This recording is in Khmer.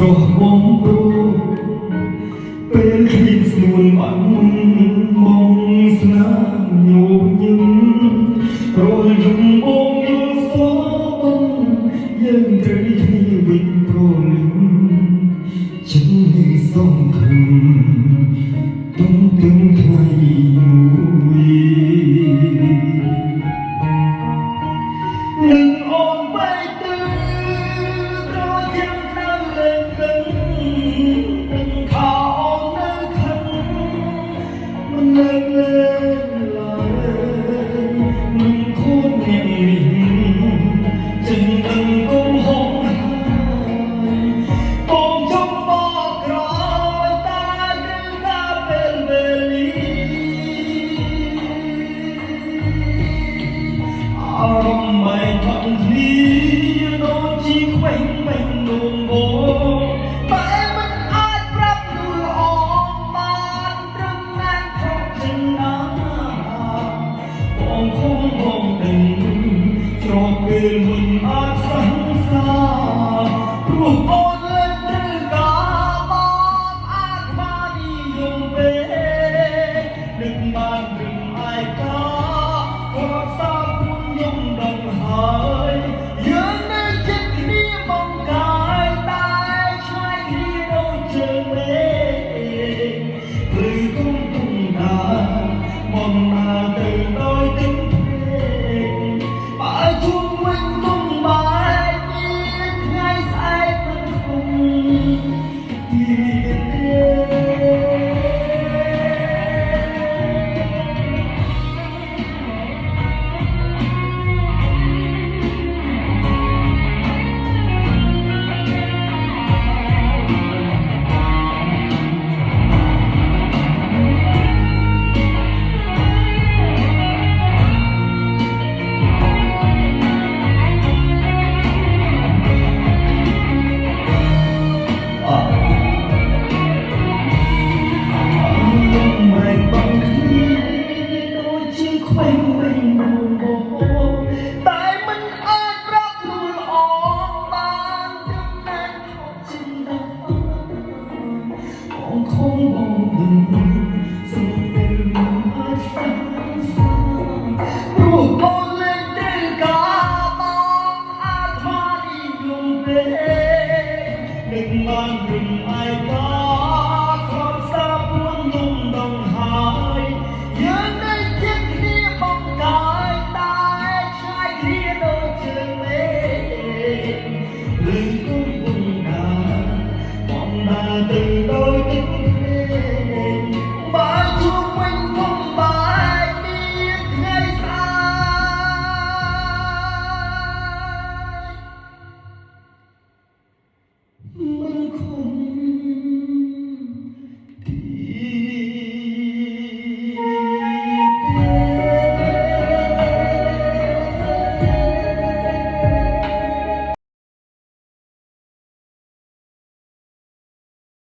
ស្រស់បងព្រោះពេលឃ្លៀងស្នួនបាំងបងស្នាមញោមញឹមរលយំបងយល់សបងយើងត្រូវគ្នាវិញព្រលឹងฉันให้ส่งคืนต้องถึงใครមួយនឹងអូនបែកទៅត្រជានៅលើទឹកនឹងខោអូននៅខឹងមិនលើកលែងឡើយនឹងខូចអ្នកនេះจึงដឹងគុំហងបងចង់បកក្រោយតែត្រូវការពេលវេលាអរមិនផឹកគ្នាដូចជាខ្វែងបេះដូងបងតែមិនអាចប្រាប់លូល្អបានត្រឹមណាស់ខុសជាណាបងคงបងដឹងស្របពេលមិនអាចសង្សារព្រោះអូនលើកត្រូវការបងអាចបាននិយមពេលនឹកបានរឹងឯកាក៏សាគុណយំដល់ហើយយើងនៅចិត្តគ្នាបងកាយតែឆ្ងាយគ្នាដូចជើងមេព្រៃគុំទុំដាបងដើរទៅដោយទឹកបើជុំវិញទុំបែកមានថ្ងៃស្អែកមិនគុំទៀតតែមិនអាចប្រាប់លូល្អបានត្រឹមតែខុសជាណាបងคงបងដឹងសូមពេលមិនអាចសង្សារព្រោះបងលែងត្រូវការបងអាចបាននិយមពេលនឹកបានរឹងឯកា